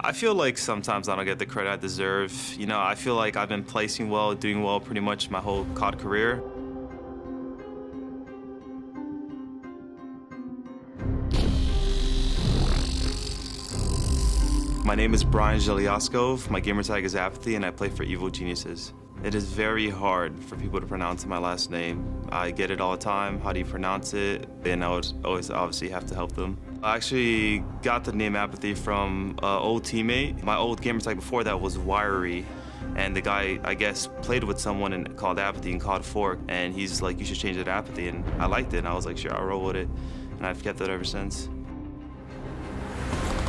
I feel like sometimes I don't get the credit I deserve. You know, I feel like I've been placing well, doing well pretty much my whole COD career. My name is Bryan Zhelyazkov. My gamer tag is Apathy, and I play for Evil Geniuses. It is very hard for people to pronounce my last name. I get it all the time. How do you pronounce it? And I would always obviously have to help them. I actually got the name Apathy from an old teammate. My old gamer tag before that was Wiry. And the guy, I guess, played with someone and called Apathy and called Fork. And he's like, you should change it to Apathy. And I liked it. And I was like, sure, I'll roll with it. And I've kept it ever since.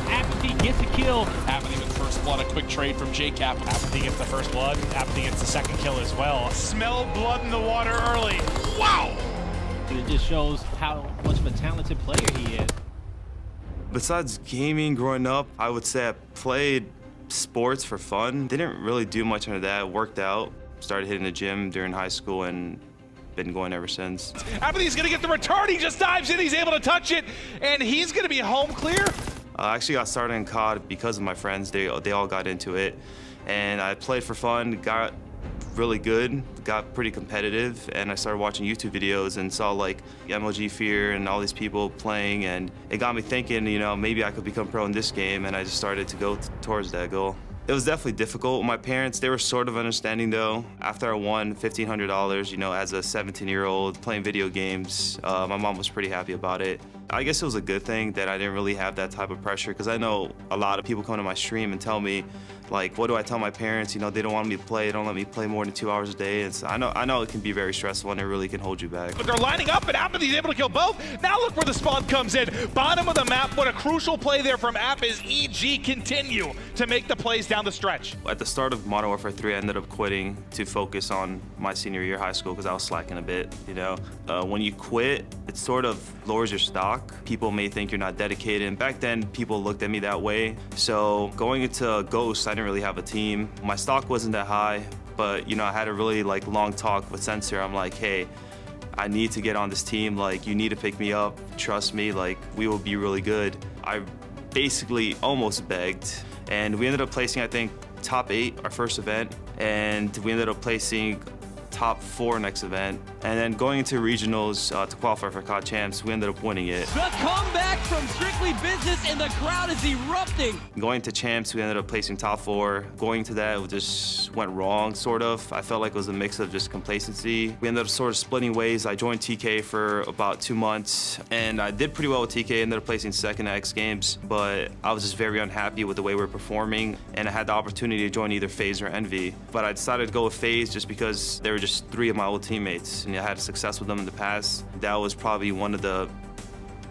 Apathy gets a kill. Apathy with the first blood, a quick trade from J-Cap. Apathy gets the first blood. Apathy gets the second kill as well. Smell blood in the water early. Wow! It just shows how much of a talented player he is. Besides gaming growing up, I would say I played sports for fun. Didn't really do much under that. Worked out, started hitting the gym during high school, and been going ever since. Apathy's gonna get the return. He just dives in, he's able to touch it, and he's gonna be home clear. I actually got started in COD because of my friends. They all got into it. And I played for fun, got really good, got pretty competitive, and I started watching YouTube videos and saw like MLG Fear and all these people playing, and it got me thinking, you know, maybe I could become pro in this game, and I just started to go towards that goal. It was definitely difficult. My parents, they were sort of understanding though. After I won $1,500, you know, as a 17-year-old playing video games, my mom was pretty happy about it. I guess it was a good thing that I didn't really have that type of pressure, because I know a lot of people come to my stream and tell me, like, what do I tell my parents? You know, they don't want me to play, they don't let me play more than 2 hours a day. And so I know it can be very stressful, and it really can hold you back. But they're lining up, and Apathy's able to kill both. Now look where the spawn comes in. Bottom of the map, what a crucial play there from App as EG continue to make the plays down the stretch. At the start of Modern Warfare 3, I ended up quitting to focus on my senior year of high school because I was slacking a bit, you know. When you quit, it sort of lowers your stock. People may think you're not dedicated, and back then, people looked at me that way. So going into Ghost, I didn't really have a team. My stock wasn't that high, but you know, I had a really like long talk with Sensor. I'm like, hey, I need to get on this team. Like, you need to pick me up. Trust me, like, we will be really good. I basically almost begged, and we ended up placing, I think, top 8 our first event, and we ended up placing top 4 next event, and then going into regionals to qualify for COD Champs, we ended up winning it. The comeback from Strictly Business, and the crowd is erupting. Going to Champs, we ended up placing top 4. Going to that, it just went wrong, sort of. I felt like it was a mix of just complacency. We ended up sort of splitting ways. I joined TK for about 2 months, and I did pretty well with TK, ended up placing second at X Games, but I was just very unhappy with the way we were performing, and I had the opportunity to join either FaZe or Envy. But I decided to go with FaZe just because they were just 3 of my old teammates, and I had success with them in the past. That was probably one of the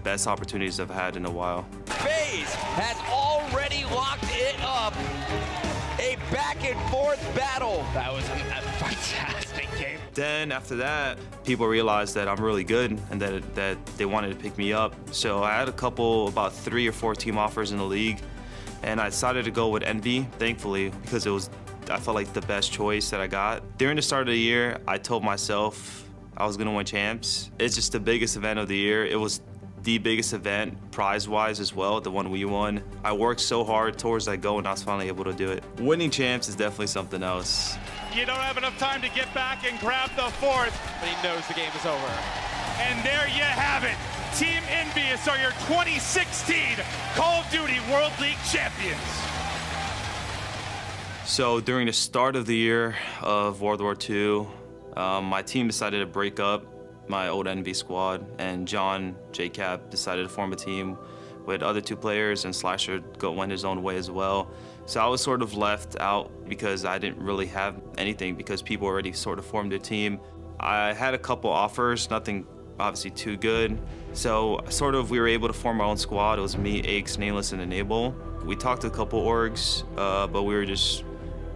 best opportunities I've had in a while. FaZe has already locked it up. A back and forth battle. That was a fantastic game. Then after that, people realized that I'm really good and that they wanted to pick me up. So I had about 3 or 4 team offers in the league, and I decided to go with Envy, thankfully, because I felt like the best choice that I got. During the start of the year, I told myself I was gonna win Champs. It's just the biggest event of the year. It was the biggest event, prize-wise as well, the one we won. I worked so hard towards that goal, and I was finally able to do it. Winning Champs is definitely something else. You don't have enough time to get back and grab the 4th, But he knows the game is over. and there you have it. Team Envious are your 2016 Call of Duty World League champions. So during the start of the year of World War II, my team decided to break up my old Envy squad, and John, J-Cap, decided to form a team with other 2 players, and Slasher went his own way as well. So I was sort of left out because I didn't really have anything, because people already sort of formed their team. I had a couple offers, nothing obviously too good. So we were able to form our own squad. It was me, Aches, Nameless, and Enable. We talked to a couple orgs, but we were just,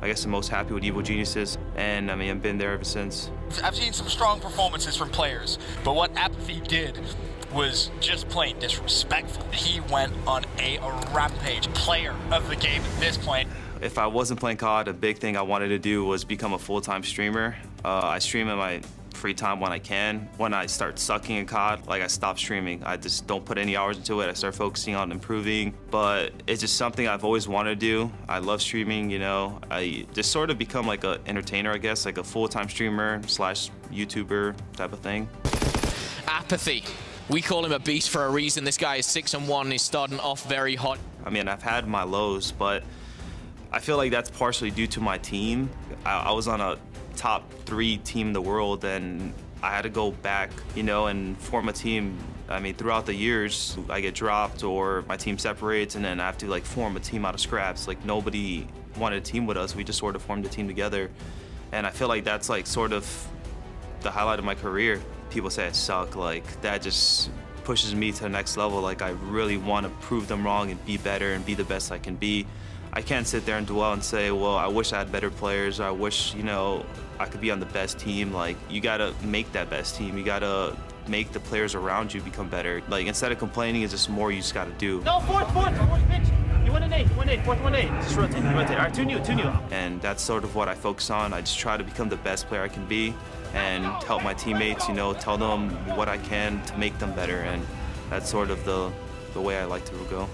I guess, the most happy with Evil Geniuses, and I mean, I've been there ever since. I've seen some strong performances from players, but what Apathy did was just plain disrespectful. He went on a rampage. Player of the game at this point. If I wasn't playing COD, a big thing I wanted to do was become a full-time streamer. I stream at my free time when I can. When I start sucking in COD, like I stop streaming. I just don't put any hours into it. I start focusing on improving, but it's just something I've always wanted to do. I love streaming, you know. I just sort of become like an entertainer, I guess, like a full-time streamer slash YouTuber type of thing. Apathy. We call him a beast for a reason. This guy is 6-1. He's starting off very hot. I mean, I've had my lows, but I feel like that's partially due to my team. I was on a top 3 team in the world, and I had to go back, you know, and form a team. I mean, throughout the years, I get dropped or my team separates, and then I have to like form a team out of scraps. Like nobody wanted a team with us. We just sort of formed a team together. And I feel like that's like sort of the highlight of my career. People say I suck, like that just pushes me to the next level. Like I really want to prove them wrong and be better and be the best I can be. I can't sit there and dwell and say, well, I wish I had better players, or I wish, you know, I could be on the best team. Like, you gotta make that best team. You gotta make the players around you become better. Like, instead of complaining, it's just more you just gotta do. No, fourth pitch. You win an 8, fourth 1-8. Just rotate. All right, 2 new. And that's sort of what I focus on. I just try to become the best player I can be and help my teammates, you know, tell them what I can to make them better. And that's sort of the way I like to go.